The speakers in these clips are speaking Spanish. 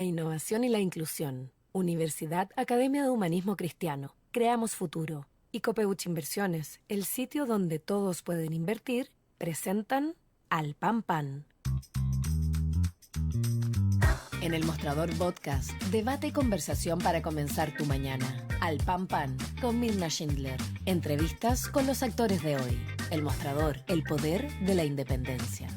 La innovación y la inclusión. Universidad Academia de Humanismo Cristiano. Creamos futuro. Y Copeuch Inversiones, el sitio donde todos pueden invertir, presentan Al Pan Pan. En el Mostrador Podcast, debate y conversación para comenzar tu mañana. Al Pan Pan, con Mirna Schindler. Entrevistas con los actores de hoy. El Mostrador, el poder de la independencia.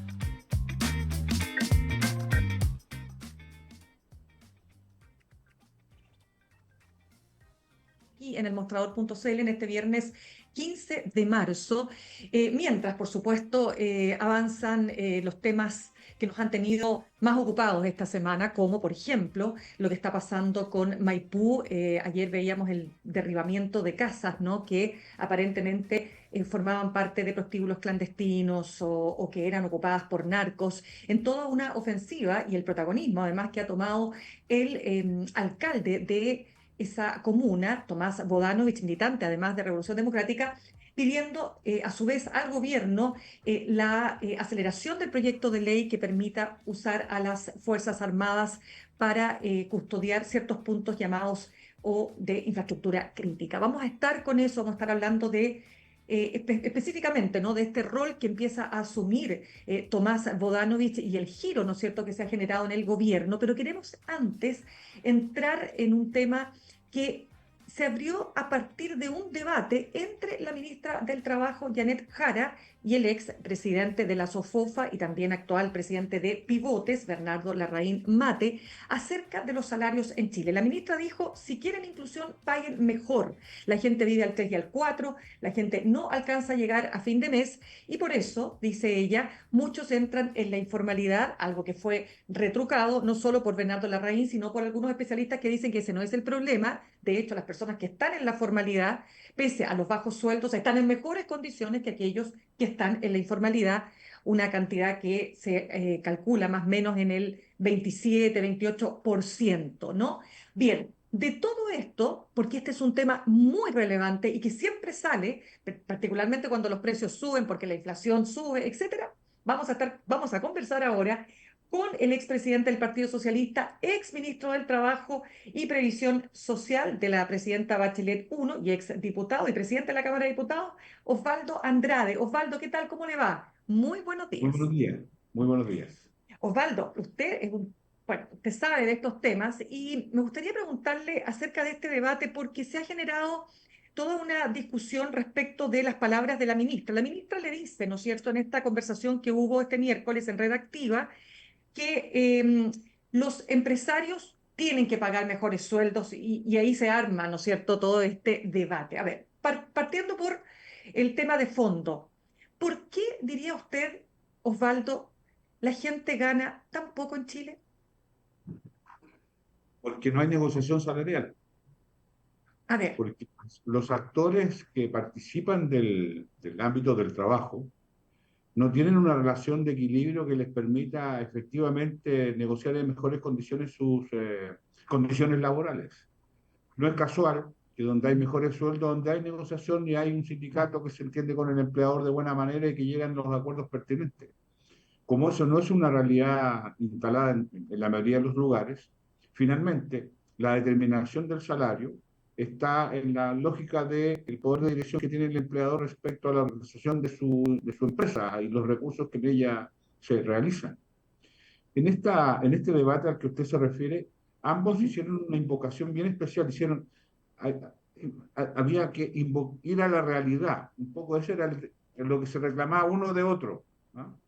Aquí en el mostrador.cl en este viernes 15 de marzo, mientras, por supuesto, avanzan los temas que nos han tenido más ocupados esta semana, como por ejemplo lo que está pasando con Maipú. Ayer veíamos el derribamiento de casas, ¿no? Que aparentemente formaban parte de prostíbulos clandestinos o que eran ocupadas por narcos, en toda una ofensiva y el protagonismo además que ha tomado el alcalde de esa comuna, Tomás Bodanovich, militante además de Revolución Democrática, pidiendo a su vez al gobierno la aceleración del proyecto de ley que permita usar a las Fuerzas Armadas para custodiar ciertos puntos llamados o de infraestructura crítica. Vamos a estar con eso, vamos a estar hablando de específicamente, ¿no? De este rol que empieza a asumir Tomás Bodanovich y el giro, ¿no es cierto?, que se ha generado en el gobierno, pero queremos antes entrar en un tema que se abrió a partir de un debate entre la ministra del Trabajo, Janet Jara, y el ex presidente de la SOFOFA y también actual presidente de Pivotes, Bernardo Larraín Mate, acerca de los salarios en Chile. La ministra dijo, si quieren inclusión, paguen mejor. La gente vive al 3 y al 4, la gente no alcanza a llegar a fin de mes y por eso, dice ella, muchos entran en la informalidad, algo que fue retrucado no solo por Bernardo Larraín, sino por algunos especialistas que dicen que ese no es el problema. De hecho, las personas que están en la formalidad, pese a los bajos sueldos, están en mejores condiciones que aquellos que están en la informalidad, una cantidad que se calcula más o menos en el 27-28%, ¿no? Bien, de todo esto, porque este es un tema muy relevante y que siempre sale, particularmente cuando los precios suben, porque la inflación sube, etcétera, vamos a conversar ahora con el expresidente del Partido Socialista, exministro del Trabajo y Previsión Social de la presidenta Bachelet I y exdiputado y presidente de la Cámara de Diputados, Osvaldo Andrade. Osvaldo, ¿qué tal? ¿Cómo le va? Muy buenos Muy días. buenos días, muy buenos días. Osvaldo, bueno, usted sabe de estos temas y me gustaría preguntarle acerca de este debate porque se ha generado toda una discusión respecto de las palabras de la ministra. La ministra le dice, ¿no es cierto?, en esta conversación que hubo este miércoles en Redactiva, que los empresarios tienen que pagar mejores sueldos y ahí se arma, ¿no es cierto?, todo este debate. A ver, partiendo por el tema de fondo, ¿por qué diría usted, Osvaldo, la gente gana tan poco en Chile? Porque no hay negociación salarial, A ver, porque los actores que participan del ámbito del trabajo no tienen una relación de equilibrio que les permita efectivamente negociar en mejores condiciones sus condiciones laborales. No es casual que donde hay mejores sueldos, donde hay negociación y hay un sindicato que se entiende con el empleador de buena manera y que llegan los acuerdos pertinentes. Como eso no es una realidad instalada en la mayoría de los lugares, finalmente la determinación del salario está en la lógica del poder de dirección que tiene el empleador respecto a la organización de su empresa y los recursos que en ella se realizan. En este debate al que usted se refiere, ambos ujú, hicieron una invocación bien especial, había que ir a la realidad, un poco eso era lo que se reclamaba uno de otro, ¿no?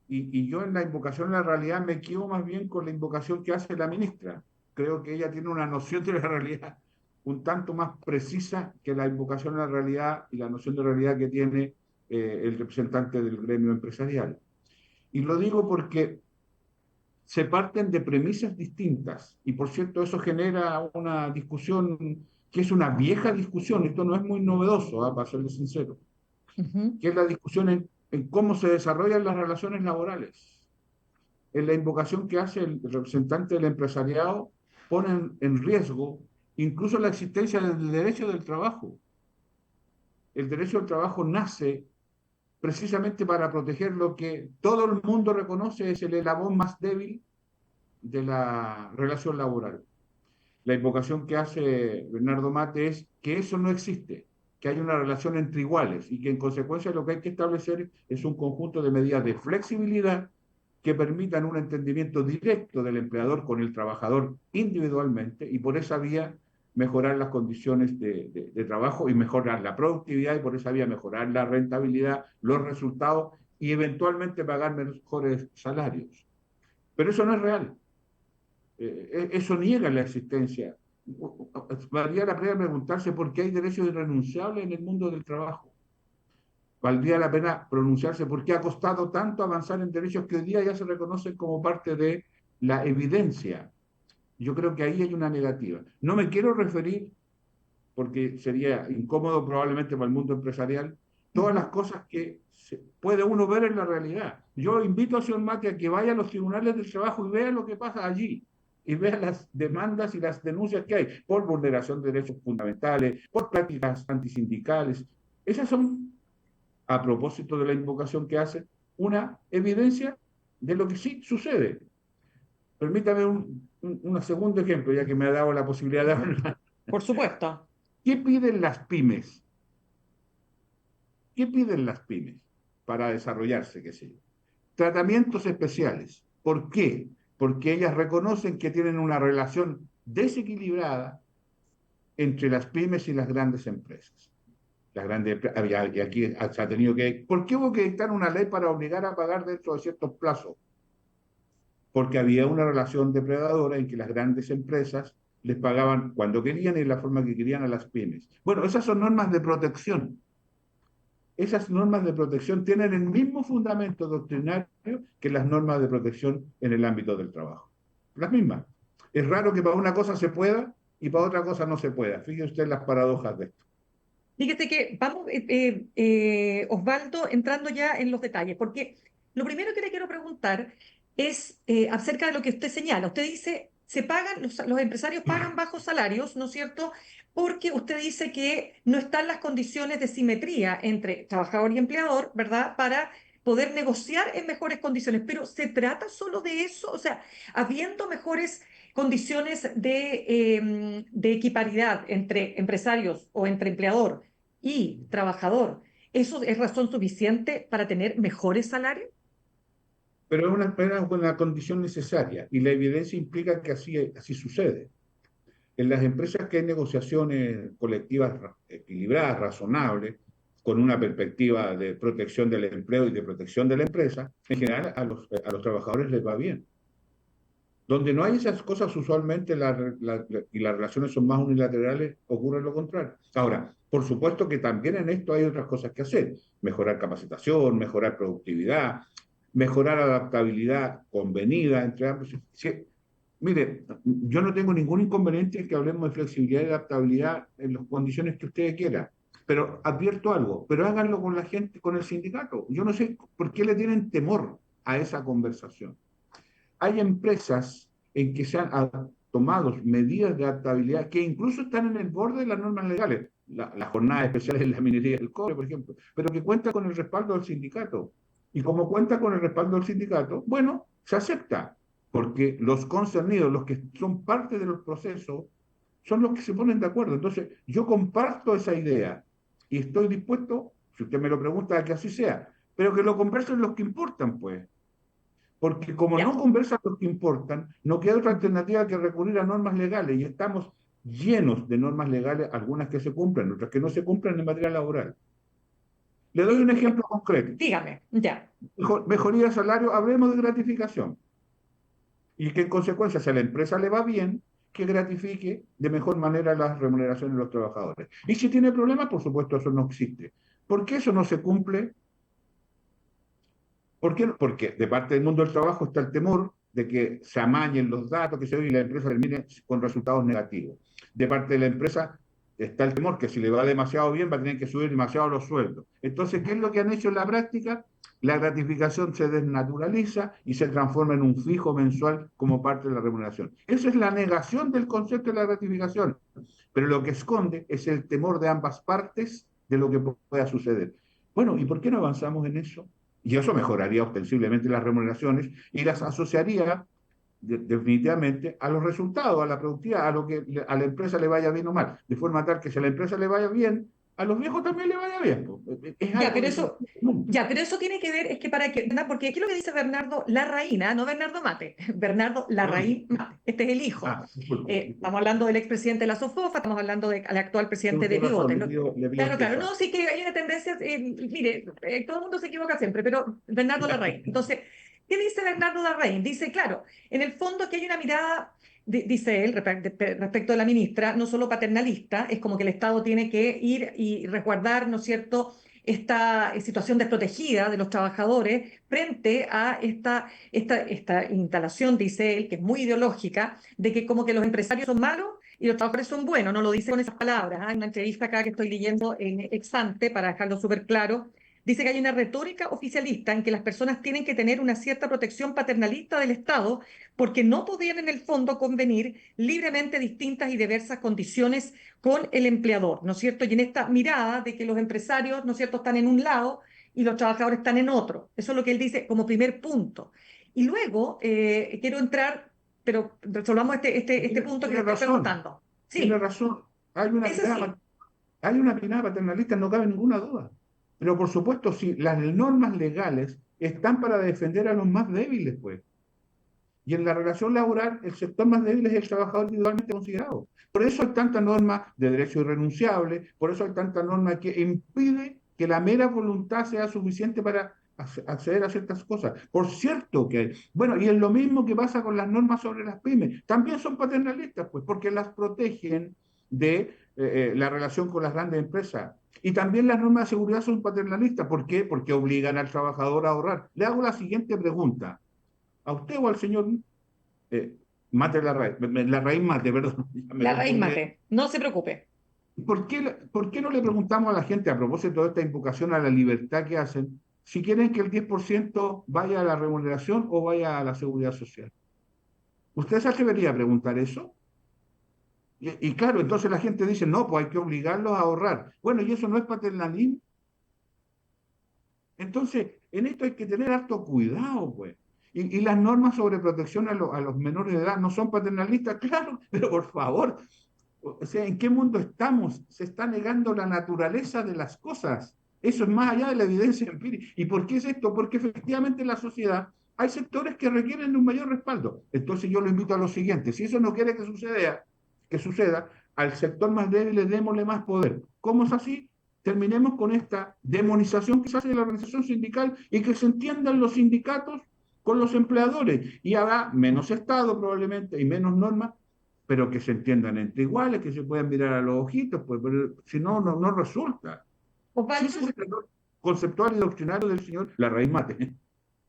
Y yo en la invocación a la realidad me quedo más bien con la invocación que hace la ministra. Creo que ella tiene una noción de la realidad un tanto más precisa que la invocación a la realidad y la noción de realidad que tiene el representante del gremio empresarial. Y lo digo porque se parten de premisas distintas y por cierto eso genera una discusión que es una vieja discusión, esto no es muy novedoso, para serle sincero, ujú, que es la discusión en cómo se desarrollan las relaciones laborales. En la invocación que hace el representante del empresariado pone en riesgo incluso la existencia del derecho del trabajo. El derecho del trabajo nace precisamente para proteger lo que todo el mundo reconoce es el eslabón más débil de la relación laboral. La invocación que hace Bernardo Mate es que eso no existe, que hay una relación entre iguales y que en consecuencia lo que hay que establecer es un conjunto de medidas de flexibilidad que permitan un entendimiento directo del empleador con el trabajador individualmente y por esa vía mejorar las condiciones de trabajo y mejorar la productividad y por esa vía mejorar la rentabilidad, los resultados y eventualmente pagar mejores salarios. Pero eso no es real. Eso niega la existencia. Valdría la pena preguntarse por qué hay derechos irrenunciables en el mundo del trabajo. Valdría la pena pronunciarse por qué ha costado tanto avanzar en derechos que hoy día ya se reconocen como parte de la evidencia. Yo creo que ahí hay una negativa. No me quiero referir, porque sería incómodo probablemente para el mundo empresarial, todas las cosas que puede uno ver en la realidad. Yo invito a señor Mate a que vaya a los tribunales del trabajo y vea lo que pasa allí y vea las demandas y las denuncias que hay por vulneración de derechos fundamentales, por prácticas antisindicales. Esas son, a propósito de la invocación que hace, una evidencia de lo que sí sucede. Permítame un segundo ejemplo, ya que me ha dado la posibilidad de hablar. Por supuesto. ¿Qué piden las pymes? ¿Qué piden las pymes para desarrollarse, qué sé yo? Tratamientos especiales. ¿Por qué? Porque ellas reconocen que tienen una relación desequilibrada entre las pymes y las grandes empresas. Y aquí se ha tenido que... ¿Por qué hubo que dictar una ley para obligar a pagar dentro de ciertos plazos? Porque había una relación depredadora en que las grandes empresas les pagaban cuando querían y de la forma que querían a las pymes. Bueno, esas son normas de protección. Esas normas de protección tienen el mismo fundamento doctrinario que las normas de protección en el ámbito del trabajo. Las mismas. Es raro que para una cosa se pueda y para otra cosa no se pueda. Fíjese usted las paradojas de esto. Fíjate que vamos, Osvaldo, entrando ya en los detalles, porque lo primero que le quiero preguntar es acerca de lo que usted señala. Usted dice, se pagan, los empresarios pagan bajos salarios, ¿no es cierto? Porque usted dice que no están las condiciones de simetría entre trabajador y empleador, ¿verdad? Para poder negociar en mejores condiciones. Pero ¿se trata solo de eso? O sea, habiendo mejores condiciones de equiparidad entre empresarios o entre empleador y trabajador, ¿eso es razón suficiente para tener mejores salarios? Pero es una condición necesaria y la evidencia implica que así sucede. En las empresas que hay negociaciones colectivas equilibradas, razonables, con una perspectiva de protección del empleo y de protección de la empresa, en general a los trabajadores les va bien. Donde no hay esas cosas, usualmente y las relaciones son más unilaterales, ocurre lo contrario. Ahora, por supuesto que también en esto hay otras cosas que hacer. Mejorar capacitación, mejorar productividad, mejorar adaptabilidad convenida entre ambos. Sí, mire, yo no tengo ningún inconveniente en que hablemos de flexibilidad y adaptabilidad en las condiciones que ustedes quieran. Pero advierto algo, pero háganlo con la gente, con el sindicato. Yo no sé por qué le tienen temor a esa conversación. Hay empresas en que se han tomado medidas de adaptabilidad que incluso están en el borde de las normas legales. La jornada especial en la minería del cobre, por ejemplo, pero que cuenta con el respaldo del sindicato. Y como cuenta con el respaldo del sindicato, bueno, se acepta, porque los concernidos, los que son parte de los procesos, son los que se ponen de acuerdo. Entonces, yo comparto esa idea y estoy dispuesto, si usted me lo pregunta, a que así sea, pero que lo conversen los que importan, pues. Porque como no Ya. conversan los que importan, no queda otra alternativa que recurrir a normas legales y estamos llenos de normas legales, algunas que se cumplen, otras que no se cumplen en materia laboral. Le doy un ejemplo concreto. Dígame, ya. Mejoría de salario, hablemos de gratificación. Y que en consecuencia, si a la empresa le va bien, que gratifique de mejor manera las remuneraciones de los trabajadores. Y si tiene problemas, por supuesto, eso no existe. ¿Por qué eso no se cumple? ¿Por qué? Porque de parte del mundo del trabajo está el temor de que se amañen los datos, que se y la empresa termine con resultados negativos. De parte de la empresa está el temor que si le va demasiado bien va a tener que subir demasiado los sueldos. Entonces, ¿qué es lo que han hecho en la práctica? La gratificación se desnaturaliza y se transforma en un fijo mensual como parte de la remuneración. Esa es la negación del concepto de la gratificación, pero lo que esconde es el temor de ambas partes de lo que pueda suceder. Bueno, ¿y por qué no avanzamos en eso? Y eso mejoraría ostensiblemente las remuneraciones y las asociaría definitivamente a los resultados, a la productividad, a lo que a la empresa le vaya bien o mal, de forma tal que si a la empresa le vaya bien, a los viejos también le vaya bien. Pues. Es Ya, algo pero de eso, sentido común. ya, pero eso tiene que ver, es que para que, ¿verdad? Porque aquí lo que dice Bernardo Larraín, ¿ah? No Bernardo Mate, Bernardo Perdón. Larraín Mate, este es el hijo. Disculpe, Estamos disculpe. hablando del expresidente de la SOFOFA, estamos hablando del actual Tiene presidente de usted razón, Pivote. le pido Claro, claro, excusa. no, sí que hay una tendencia, mire, todo el mundo se equivoca siempre, pero Bernardo Larraín. Entonces, ¿qué dice Bernardo Larraín? Dice, claro, en el fondo que hay una mirada, dice él, respecto de la ministra, no solo paternalista, es como que el Estado tiene que ir y resguardar, ¿no es cierto?, esta situación desprotegida de los trabajadores frente a esta instalación, dice él, que es muy ideológica, de que como que los empresarios son malos y los trabajadores son buenos, no lo dice con esas palabras. Hay una entrevista acá que estoy leyendo en Exante para dejarlo súper claro. Dice que hay una retórica oficialista en que las personas tienen que tener una cierta protección paternalista del Estado porque no podían en el fondo convenir libremente distintas y diversas condiciones con el empleador, ¿no es cierto? Y en esta mirada de que los empresarios, ¿no es cierto?, están en un lado y los trabajadores están en otro. Eso es lo que él dice como primer punto. Y luego quiero entrar, pero resolvamos este punto que le Tiene estoy razón, preguntando. tiene Sí, razón. es así. Hay una mirada paternalista, no cabe ninguna duda. Pero por supuesto, si las normas legales están para defender a los más débiles, pues. Y en la relación laboral, el sector más débil es el trabajador individualmente considerado. Por eso hay tanta norma de derecho irrenunciable, por eso hay tanta norma que impide que la mera voluntad sea suficiente para acceder a ciertas cosas. Por cierto que, bueno, y es lo mismo que pasa con las normas sobre las pymes. También son paternalistas, pues, porque las protegen de la relación con las grandes empresas. Y también las normas de seguridad son paternalistas. ¿Por qué? Porque obligan al trabajador a ahorrar. Le hago la siguiente pregunta a usted o al señor eh, Mate la raíz mate, perdón, ya me La raíz confundí. mate, no se preocupe. ¿Por qué no le preguntamos a la gente, a propósito de esta invocación a la libertad que hacen, si quieren que el 10% vaya a la remuneración o vaya a la seguridad social? ¿Usted se atrevería a preguntar eso? Y claro, entonces la gente dice, no, pues hay que obligarlos a ahorrar. Bueno, ¿y eso no es paternalismo? Entonces, en esto hay que tener harto cuidado, pues. Y las normas sobre protección a los menores de edad no son paternalistas, claro, pero por favor, o sea, ¿en qué mundo estamos? Se está negando la naturaleza de las cosas. Eso es más allá de la evidencia empírica. ¿Y por qué es esto? Porque efectivamente en la sociedad hay sectores que requieren de un mayor respaldo. Entonces yo lo invito a lo siguiente, si eso no quiere que suceda, al sector más débil démosle más poder. ¿Cómo es así? Terminemos con esta demonización que se hace de la organización sindical y que se entiendan los sindicatos con los empleadores y habrá menos Estado probablemente y menos normas, pero que se entiendan entre iguales, que se puedan mirar a los ojitos, pues, si no, no resulta. Si ese Osvaldo, es el error conceptual y doctrinario del señor La Raíz Mate.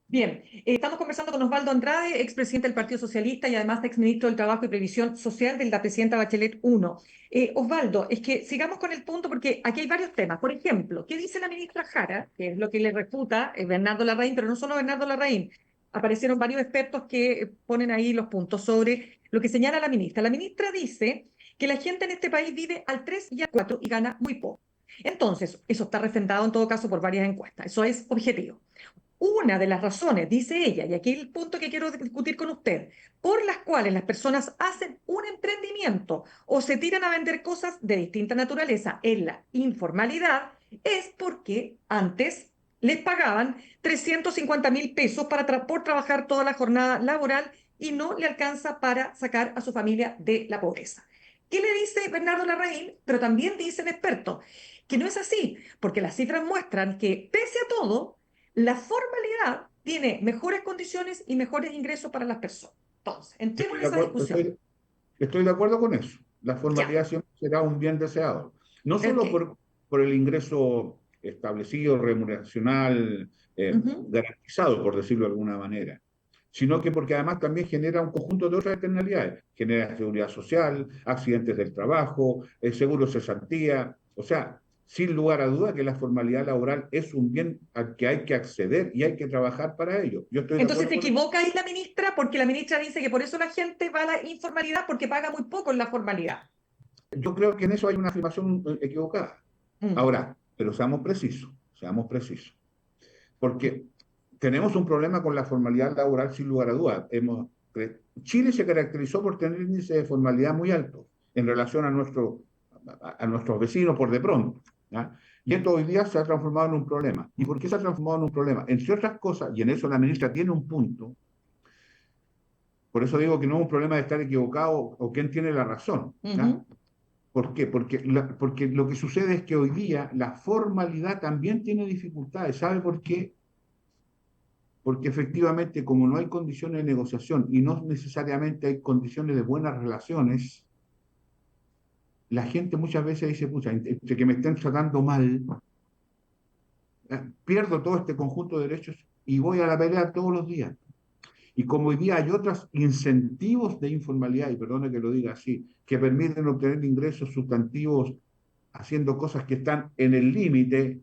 bien, estamos conversando con Osvaldo Andrade, expresidente del Partido Socialista y además exministro del Trabajo y Previsión Social de la presidenta Bachelet I. Osvaldo, es que sigamos con el punto porque aquí hay varios temas. Por ejemplo, ¿qué dice la ministra Jara? Que es lo que le refuta Bernardo Larraín, pero no solo Bernardo Larraín. Aparecieron varios expertos que ponen ahí los puntos sobre lo que señala la ministra. La ministra dice que la gente en este país vive al 3 y al 4 y gana muy poco. Entonces, eso está refrendado en todo caso por varias encuestas. Eso es objetivo. Una de las razones, dice ella, y aquí el punto que quiero discutir con usted, por las cuales las personas hacen un emprendimiento o se tiran a vender cosas de distinta naturaleza en la informalidad, es porque antes les pagaban 350.000 pesos por trabajar toda la jornada laboral y no le alcanza para sacar a su familia de la pobreza. ¿Qué le dice Bernardo Larraín? Pero también dicen expertos que no es así, porque las cifras muestran que pese a todo, la formalidad tiene mejores condiciones y mejores ingresos para las personas. Entonces, entremos Estoy en de esa acuerdo, discusión. estoy de acuerdo con eso. La Ya, formalidad siempre será un bien deseado. No ok. solo por el ingreso establecido, remuneracional, Ujú. garantizado, por decirlo de alguna manera, sino que porque además también genera un conjunto de otras externalidades. Genera seguridad social, accidentes del trabajo, seguro cesantía. O sea, sin lugar a duda que la formalidad laboral es un bien al que hay que acceder y hay que trabajar para ello. Yo estoy de Entonces acuerdo se con eso. equivoca ahí la ministra porque la ministra dice que por eso la gente va a la informalidad porque paga muy poco en la formalidad. Yo creo que en eso hay una afirmación equivocada. Mm. Ahora, pero seamos precisos, porque tenemos un problema con la formalidad laboral sin lugar a dudas. Chile se caracterizó por tener índices de formalidad muy altos en relación a nuestros vecinos por de pronto, ¿ya? Y esto hoy día se ha transformado en un problema. ¿Y por qué se ha transformado en un problema? Entre otras cosas, y en eso la ministra tiene un punto, por eso digo que no es un problema de estar equivocado o quién tiene la razón, ¿ya? ¿Por qué? Porque lo que sucede es que hoy día la formalidad también tiene dificultades. ¿Sabe por qué? Porque efectivamente, como no hay condiciones de negociación y no necesariamente hay condiciones de buenas relaciones, la gente muchas veces dice, pucha, entre que me estén tratando mal, pierdo todo este conjunto de derechos y voy a la pelea todos los días. Y como hoy día hay otros incentivos de informalidad, y perdone que lo diga así, que permiten obtener ingresos sustantivos haciendo cosas que están en el límite,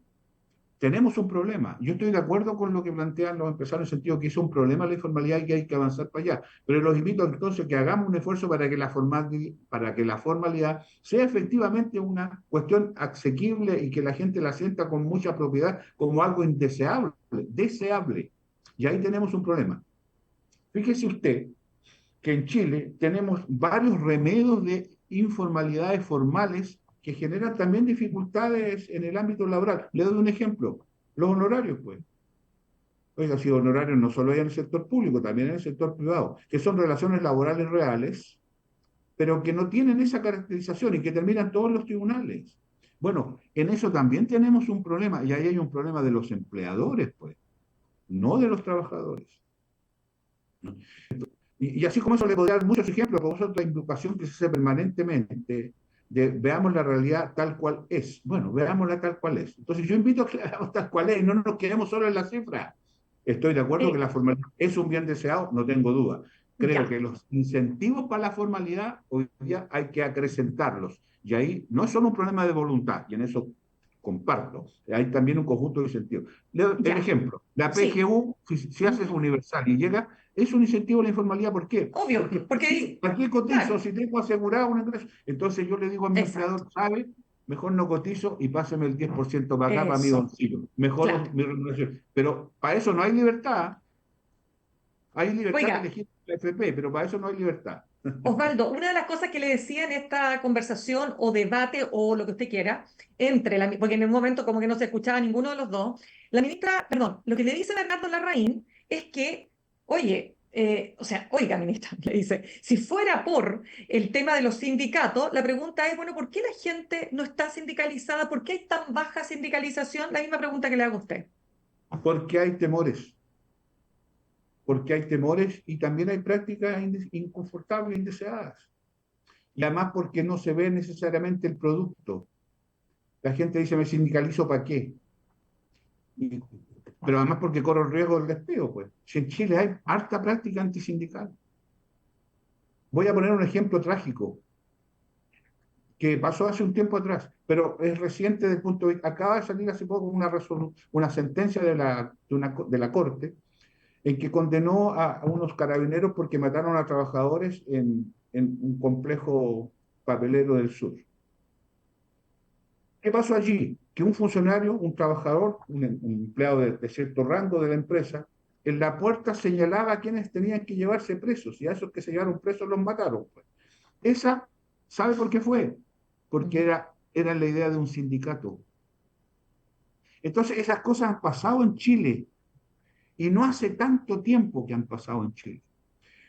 tenemos un problema. Yo estoy de acuerdo con lo que plantean los empresarios en el sentido que es un problema la informalidad y que hay que avanzar para allá. Pero los invito entonces que hagamos un esfuerzo para que la formalidad sea efectivamente una cuestión asequible y que la gente la sienta con mucha propiedad como algo indeseable, deseable. Y ahí tenemos un problema. Fíjese usted que en Chile tenemos varios remedios de informalidades formales que generan también dificultades en el ámbito laboral. Le doy un ejemplo, los honorarios, pues. Oiga, si honorarios no solo hay en el sector público, también en el sector privado, que son relaciones laborales reales, pero que no tienen esa caracterización y que terminan todos los tribunales. Bueno, en eso también tenemos un problema, y ahí hay un problema de los empleadores, pues, no de los trabajadores. Y así como eso le podría dar muchos ejemplos, como es otra educación que se hace permanentemente, de veamos la realidad tal cual es. Bueno, veámosla tal cual es. Entonces yo invito a que la veamos tal cual es y no nos quedemos solo en la cifra. Estoy de acuerdo que la formalidad es un bien deseado, no tengo duda. Creo Ya. que los incentivos para la formalidad hoy día hay que acrecentarlos. Y ahí no es solo un problema de voluntad, y en eso comparto, hay también un conjunto de incentivos. Le doy el Ya, ejemplo, la sí, PGU, si haces universal y llega, es un incentivo a la informalidad. ¿Por qué? obvio, Porque porque es, aquí cotizo, claro, si tengo asegurado un ingreso. Entonces yo le digo a mi exacto, empleador, ¿sabe? Mejor no cotizo y páseme el 10% para acá, para mi eso, bolsillo. Mejor claro. mi remuneración. Pero para eso no hay libertad. Hay libertad de Oiga, elegir la FP, pero para eso no hay libertad. Osvaldo, una de las cosas que le decía en esta conversación o debate o lo que usted quiera, porque en un momento como que no se escuchaba ninguno de los dos, la ministra, perdón, lo que le dice Bernardo Larraín es que, oye, o sea, oiga, ministra, le dice, si fuera por el tema de los sindicatos, la pregunta es, bueno, ¿por qué la gente no está sindicalizada? ¿Por qué hay tan baja sindicalización? La misma pregunta que le hago a usted. Porque hay temores. Porque hay temores y también hay prácticas inconfortables, indeseadas. Y además porque no se ve necesariamente el producto. La gente dice, ¿me sindicalizo para qué? Y, pero además porque corro el riesgo del despido, pues. Si en Chile hay harta práctica antisindical. Voy a poner un ejemplo trágico que pasó hace un tiempo atrás, pero es reciente desde el punto de vista. Acaba de salir hace poco una sentencia de la Corte en que condenó a unos carabineros porque mataron a trabajadores en un complejo papelero del sur. ¿Qué pasó allí? Que un funcionario, un trabajador, un empleado de cierto rango de la empresa, en la puerta señalaba a quienes tenían que llevarse presos y a esos que se llevaron presos los mataron, pues. Esa, ¿sabe por qué fue? Porque Ujú. era la idea de un sindicato. Entonces, esas cosas han pasado en Chile y no hace tanto tiempo que han pasado en Chile.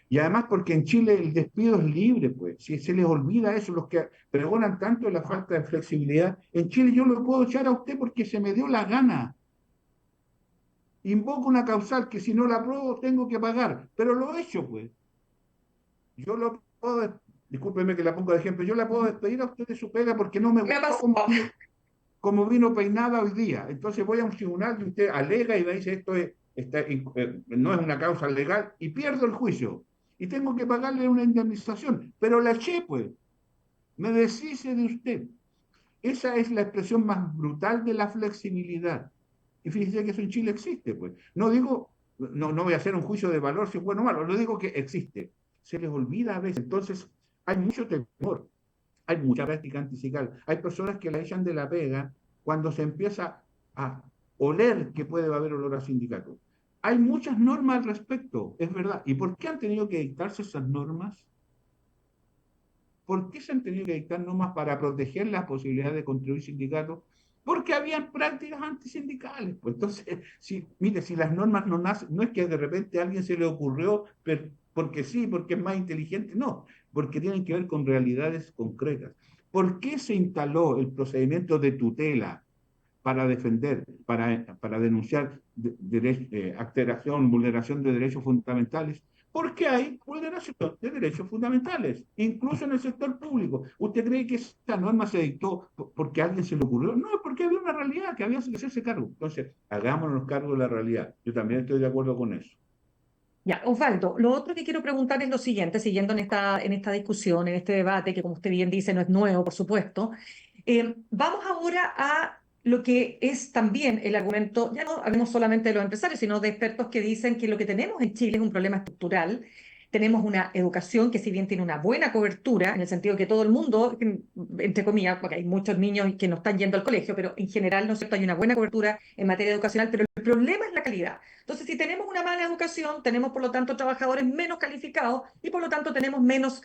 Y además porque en Chile el despido es libre, pues. Si se les olvida eso, los que pregonan tanto la falta de flexibilidad, en Chile yo lo puedo echar a usted porque se me dio la gana. Invoco una causal que si no la apruebo tengo que pagar, pero lo he hecho, pues. Yo lo puedo, discúlpeme que la ponga de ejemplo, yo la puedo despedir a usted de su pega porque no me Me ha gustó pasado. como vino peinada hoy día. Entonces voy a un tribunal y usted alega y me dice no es una causa legal y pierdo el juicio. Y tengo que pagarle una indemnización. Pero la eché, pues. Me deshice de usted. Esa es la expresión más brutal de la flexibilidad. Y fíjese que eso en Chile existe, pues. No digo, no voy a hacer un juicio de valor si es bueno o malo, no digo que existe. Se les olvida a veces. Entonces, hay mucho temor, hay mucha práctica antisindical. Hay personas que la echan de la pega cuando se empieza a oler que puede haber olor a sindicato. hay muchas normas al respecto, es verdad. ¿Y por qué han tenido que dictarse esas normas? ¿Por qué se han tenido que dictar normas para proteger las posibilidades de contribuir sindicatos? Porque habían prácticas antisindicales. Pues entonces, mire, si las normas no nacen, no es que de repente a alguien se le ocurrió porque sí, porque es más inteligente, no, porque tienen que ver con realidades concretas. ¿Por qué se instaló el procedimiento de tutela para defender, para denunciar alteración, vulneración de derechos fundamentales? Porque hay vulneración de derechos fundamentales, incluso en el sector público. ¿Usted cree que esta norma se dictó porque a alguien se le ocurrió? No, porque había una realidad que había que hacerse cargo. Entonces, hagámonos cargo de la realidad. Yo también estoy de acuerdo con eso. Ya, Osvaldo, lo otro que quiero preguntar es lo siguiente, siguiendo en esta discusión, en este debate, que como usted bien dice, no es nuevo, por supuesto. Vamos ahora a lo que es también el argumento, ya no hablemos solamente de los empresarios, sino de expertos que dicen que lo que tenemos en Chile es un problema estructural. Tenemos una educación que si bien tiene una buena cobertura, en el sentido de que todo el mundo, entre comillas, porque hay muchos niños que no están yendo al colegio, pero en general, ¿no es cierto?, hay una buena cobertura en materia educacional, pero el problema es la calidad. Entonces, si tenemos una mala educación, tenemos por lo tanto trabajadores menos calificados y por lo tanto tenemos menos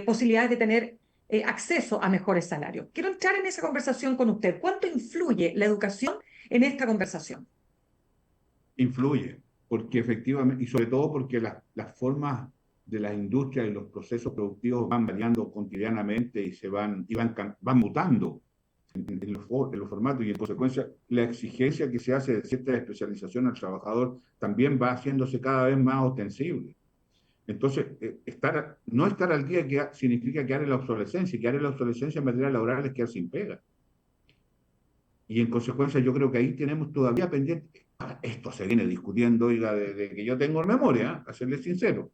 posibilidades de tener acceso a mejores salarios. Quiero entrar en esa conversación con usted. ¿Cuánto influye la educación en esta conversación? Influye, porque efectivamente, y sobre todo porque las formas de las industrias y los procesos productivos van variando cotidianamente y van mutando en los formatos, y en consecuencia la exigencia que se hace de cierta especialización al trabajador también va haciéndose cada vez más ostensible. Entonces, no estar al día significa quedar en la obsolescencia, y quedar en la obsolescencia en materia laboral es quedar sin pega. Y en consecuencia yo creo que ahí tenemos todavía pendiente. Esto se viene discutiendo, oiga, desde que yo tengo memoria, a serle sincero.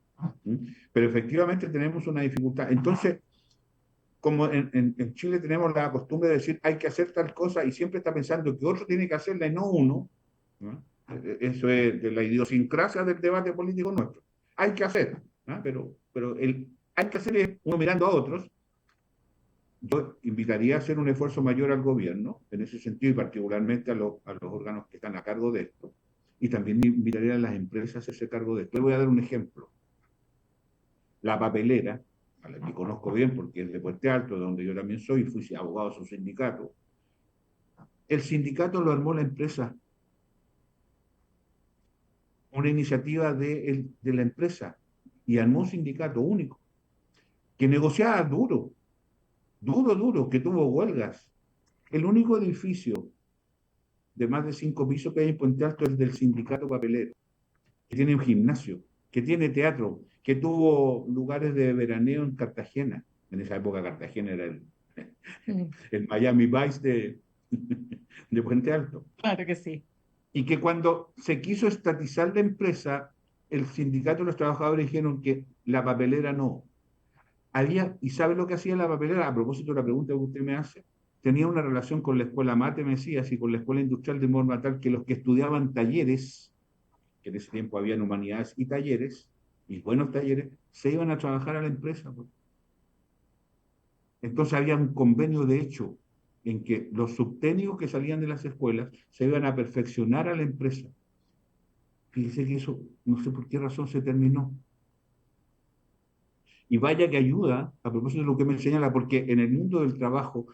Pero efectivamente tenemos una dificultad. Entonces, como en Chile tenemos la costumbre de decir hay que hacer tal cosa y siempre está pensando que otro tiene que hacerla y no uno, ¿no? Eso es de la idiosincrasia del debate político nuestro. Hay que hacer, ¿no? Pero hay que hacer es uno mirando a otros. Yo invitaría a hacer un esfuerzo mayor al gobierno en ese sentido y particularmente a los órganos que están a cargo de esto. Y también invitaría a las empresas a hacerse cargo de esto. Le voy a dar un ejemplo. La papelera, a la que conozco bien porque es de Puente Alto, de donde yo también soy, fui abogado de su sindicato. El sindicato lo armó la empresa, una iniciativa de la empresa, y armó un sindicato único, que negociaba duro, que tuvo huelgas. El único edificio de más de 5 pisos que hay en Puente Alto es del sindicato papelero, que tiene un gimnasio, que tiene teatro, que tuvo lugares de veraneo en Cartagena. En esa época Cartagena era el Miami Vice de Puente Alto. Claro que sí. Y que cuando se quiso estatizar la empresa, el sindicato de los trabajadores dijeron que la papelera no. ¿Y sabe lo que hacía la papelera? A propósito de la pregunta que usted me hace, tenía una relación con la escuela Mate Mesías y con la escuela industrial de Morro Natal, que los que estudiaban talleres, que en ese tiempo habían humanidades y talleres, y buenos talleres, se iban a trabajar a la empresa. Entonces había un convenio de hecho en que los subtécnicos que salían de las escuelas se iban a perfeccionar a la empresa. Fíjese que eso, no sé por qué razón se terminó. Y vaya que ayuda, a propósito de lo que me señala, porque en el mundo del trabajo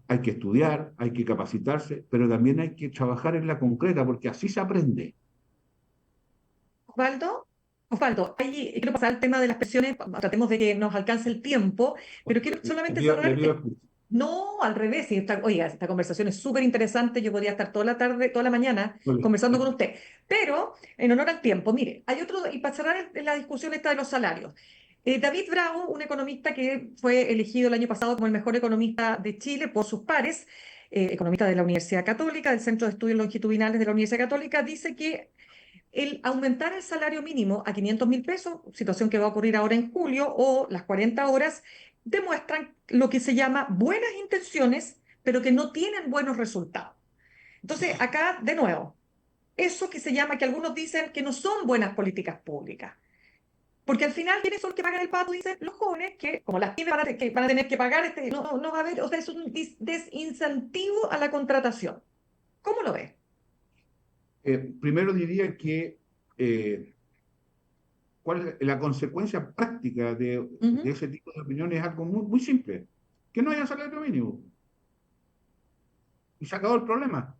hay que estudiar, hay que capacitarse, pero también hay que trabajar en la concreta, porque así se aprende. Osvaldo, ahí quiero pasar al tema de las pensiones, tratemos de que nos alcance el tiempo, pero quiero solamente cerrar. No, al revés, oiga, esta conversación es súper interesante, yo podría estar toda la tarde, toda la mañana conversando con usted, pero en honor al tiempo, mire, hay otro, y para cerrar la discusión esta de los salarios, David Bravo, un economista que fue elegido el año pasado como el mejor economista de Chile por sus pares, economista de la Universidad Católica, del Centro de Estudios Longitudinales de la Universidad Católica, dice que el aumentar el salario mínimo a 500.000 pesos, situación que va a ocurrir ahora en julio, o las 40 horas, demuestran lo que se llama buenas intenciones, pero que no tienen buenos resultados. Entonces, acá, de nuevo, eso que se llama, que algunos dicen que no son buenas políticas públicas. Porque al final, ¿quiénes son los que pagan el pato? Dicen los jóvenes, que como las pymes van a tener que pagar, no va a haber, o sea, es un desincentivo a la contratación. ¿Cómo lo ves? Primero diría que eh, ¿cuál es la consecuencia práctica de ese tipo de opiniones? Es algo muy, muy simple, que no haya salario mínimo. Y se acabó el problema.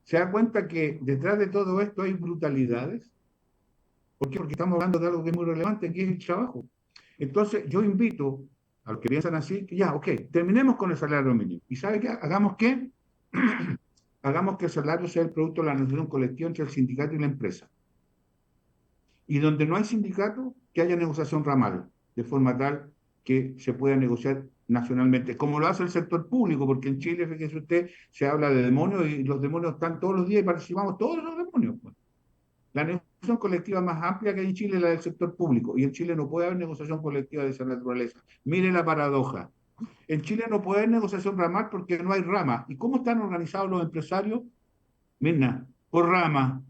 Se da cuenta que detrás de todo esto hay brutalidades. ¿Por qué? Porque estamos hablando de algo que es muy relevante, que es el trabajo. Entonces, yo invito a los que piensan así, que ya, ok, terminemos con el salario mínimo. ¿Y sabe qué? Hagamos qué. Hagamos que el salario sea el producto de la negociación colectiva entre el sindicato y la empresa. Y donde no hay sindicato, que haya negociación ramal, de forma tal que se pueda negociar nacionalmente, como lo hace el sector público, porque en Chile, fíjese usted, se habla de demonios y los demonios están todos los días y participamos todos los demonios. Pues. La negociación colectiva más amplia que hay en Chile es la del sector público, y en Chile no puede haber negociación colectiva de esa naturaleza. Mire la paradoja. En Chile no puede haber negociación ramal porque no hay rama. ¿Y cómo están organizados los empresarios? Mira, por rama.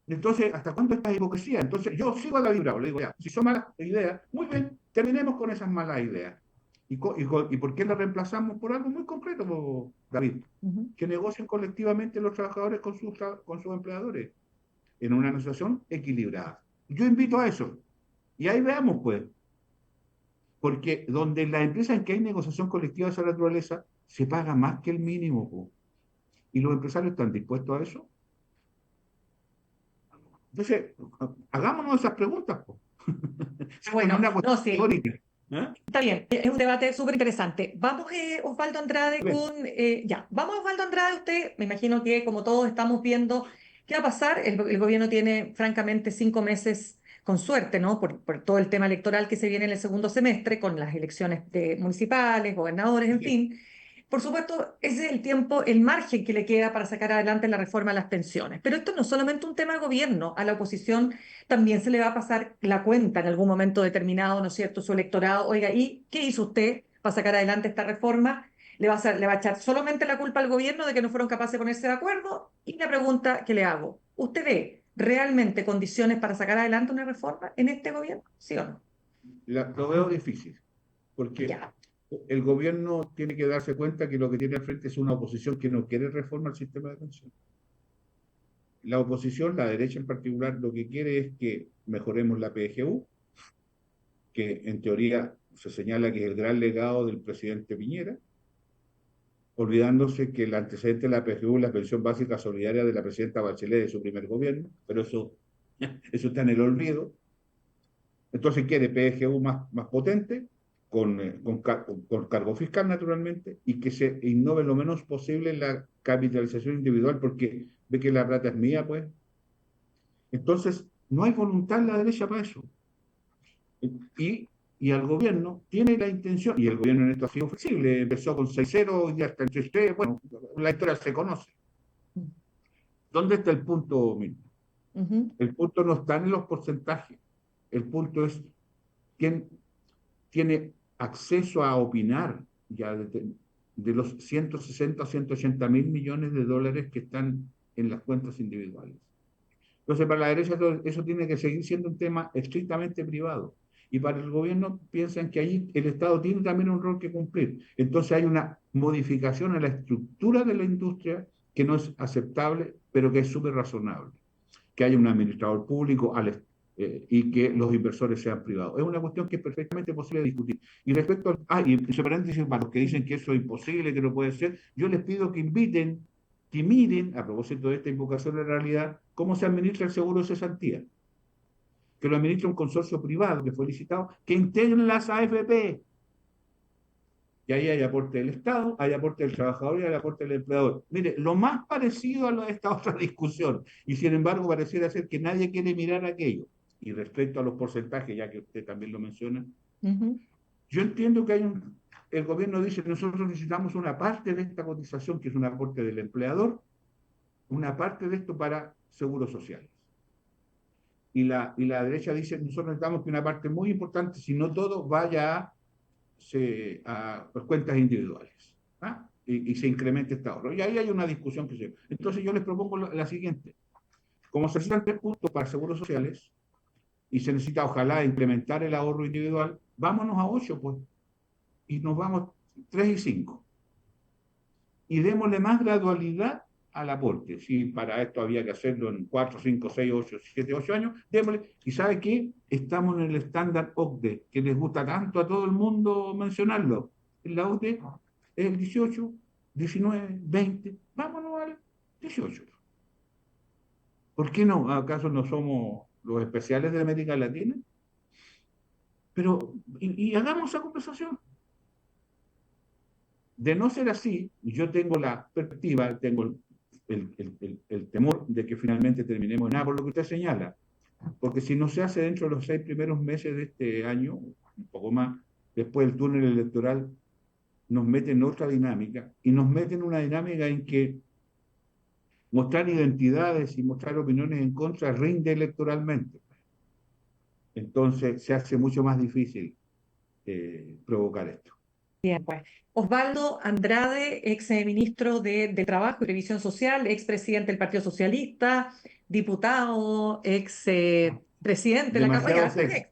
Entonces, ¿hasta cuándo esta hipocresía? Entonces, yo sigo a David Bravo, le digo, ya, si son malas ideas, muy bien, terminemos con esas malas ideas. ¿Y por qué las reemplazamos? Por algo muy concreto, David, que negocien colectivamente los trabajadores con sus empleadores en una negociación equilibrada. Yo invito a eso. Y ahí veamos, pues, porque donde en las empresas en que hay negociación colectiva de esa naturaleza, se paga más que el mínimo, pues. ¿Y los empresarios están dispuestos a eso? Entonces, hagámonos esas preguntas, pues. Bueno, Una no, cuestión sí, teórica. ¿Eh? está bien, es un debate súper interesante. Vamos, Osvaldo Andrade, Bien. vamos Osvaldo Andrade, usted, me imagino que como todos estamos viendo qué va a pasar, el gobierno tiene francamente 5 meses con suerte, ¿no? Por todo el tema electoral que se viene en el segundo semestre, con las elecciones municipales, gobernadores, en Sí. fin. Por supuesto, ese es el tiempo, el margen que le queda para sacar adelante la reforma a las pensiones. Pero esto no es solamente un tema de gobierno, a la oposición también se le va a pasar la cuenta en algún momento determinado, ¿no es cierto?, su electorado. Oiga, ¿y qué hizo usted para sacar adelante esta reforma? Le va a echar solamente la culpa al gobierno de que no fueron capaces de ponerse de acuerdo? Y la pregunta que le hago, ¿usted ve realmente condiciones para sacar adelante una reforma en este gobierno? ¿Sí o no? Lo veo difícil, porque Ya. el gobierno tiene que darse cuenta que lo que tiene al frente es una oposición que no quiere reforma al sistema de pensiones. La oposición, la derecha en particular, lo que quiere es que mejoremos la PGU, que en teoría se señala que es el gran legado del presidente Piñera, olvidándose que el antecedente de la PGU es la pensión básica solidaria de la presidenta Bachelet de su primer gobierno, pero eso está en el olvido. Entonces quiere PGU más potente, con cargo fiscal naturalmente, y que se innove lo menos posible la capitalización individual, porque ve que la plata es mía, pues. Entonces, no hay voluntad en la derecha para eso. Y, y al gobierno tiene la intención, y el gobierno en esto ha sido flexible, empezó con 6-0 y hasta el 3-3, bueno, la historia se conoce. ¿Dónde está el punto, Milton? El punto no está en los porcentajes, el punto es quién tiene acceso a opinar ya de los 160 o 180 mil millones de dólares que están en las cuentas individuales. Entonces, para la derecha eso tiene que seguir siendo un tema estrictamente privado. Y para el gobierno piensan que ahí el Estado tiene también un rol que cumplir. Entonces hay una modificación en la estructura de la industria que no es aceptable, pero que es súper razonable. Que haya un administrador público y que los inversores sean privados. Es una cuestión que es perfectamente posible discutir. Y respecto y entre paréntesis, para los que dicen que eso es imposible, que no puede ser, yo les pido que miren, a propósito de esta invocación de la realidad, cómo se administra el seguro de cesantía. Que lo administra un consorcio privado que fue licitado, que integren las AFP. Y ahí hay aporte del Estado, hay aporte del trabajador y hay aporte del empleador. Mire, lo más parecido a esta otra discusión, y sin embargo pareciera ser que nadie quiere mirar aquello. Y respecto a los porcentajes, ya que usted también lo menciona, yo entiendo que el gobierno dice que nosotros necesitamos una parte de esta cotización, que es un aporte del empleador, una parte de esto para seguros sociales. Y la derecha dice, nosotros necesitamos que una parte muy importante, si no todo, vaya a cuentas individuales, ¿ah? Y se incremente este ahorro. Y ahí hay una discusión que se... Entonces yo les propongo la siguiente. Como se necesitan 3 puntos para seguros sociales y se necesita, ojalá, implementar el ahorro individual, vámonos a 8, pues, y nos vamos 3 y 5. Y démosle más gradualidad al aporte. Si para esto había que hacerlo en 4, 5, 6, 8, 7, 8 años, démosle. ¿Y sabe qué? Estamos en el estándar OCDE, que les gusta tanto a todo el mundo mencionarlo. En la OCDE es el 18, 19, 20. Vámonos al 18. ¿Por qué no? ¿Acaso no somos los especiales de América Latina? Pero, y hagamos esa conversación. De no ser así, yo tengo la perspectiva, tengo el temor de que finalmente terminemos en nada, por lo que usted señala. Porque si no se hace dentro de los 6 primeros meses de este año, un poco más, después del túnel electoral, nos mete en otra dinámica, y nos mete en una dinámica en que mostrar identidades y mostrar opiniones en contra rinde electoralmente. Entonces se hace mucho más difícil provocar esto. Bien, pues. Osvaldo Andrade, ex ministro de Trabajo y Previsión Social, ex presidente del Partido Socialista, diputado, ex presidente de la Demasiado Cámara. sexo.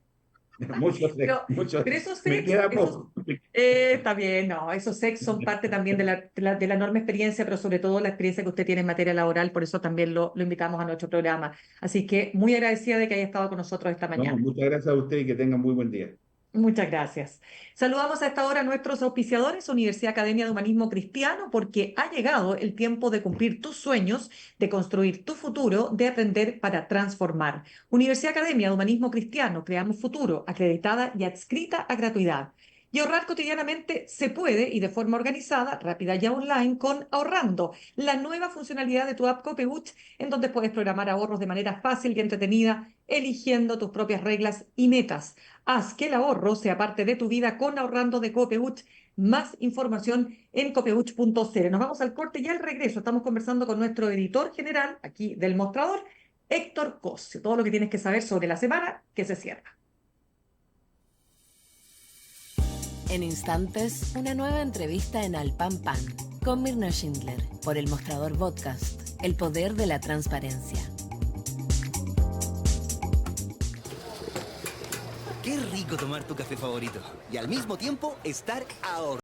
Mucho sexo. Pero esos Me ex, queda poco. está bien, no, esos ex son parte también de la enorme experiencia, pero sobre todo la experiencia que usted tiene en materia laboral, por eso también lo invitamos a nuestro programa. Así que muy agradecida de que haya estado con nosotros esta mañana. No, muchas gracias a usted y que tengan muy buen día. Muchas gracias. Saludamos a esta hora a nuestros auspiciadores, Universidad Academia de Humanismo Cristiano, porque ha llegado el tiempo de cumplir tus sueños, de construir tu futuro, de aprender para transformar. Universidad Academia de Humanismo Cristiano, creamos futuro, acreditada y adscrita a gratuidad. Y ahorrar cotidianamente se puede y de forma organizada, rápida y online con Ahorrando, la nueva funcionalidad de tu app Copeuch, en donde puedes programar ahorros de manera fácil y entretenida, eligiendo tus propias reglas y metas. Haz que el ahorro sea parte de tu vida con Ahorrando de Copeuch. Más información en copeuch.cl. Nos vamos al corte y al regreso estamos conversando con nuestro editor general aquí del Mostrador, Héctor Cos. Todo lo que tienes que saber sobre la semana que se cierra. En instantes, una nueva entrevista en Al Pan Pan con Mirna Schindler por El Mostrador Podcast, el poder de la transparencia. Qué rico tomar tu café favorito y al mismo tiempo estar ahorrando.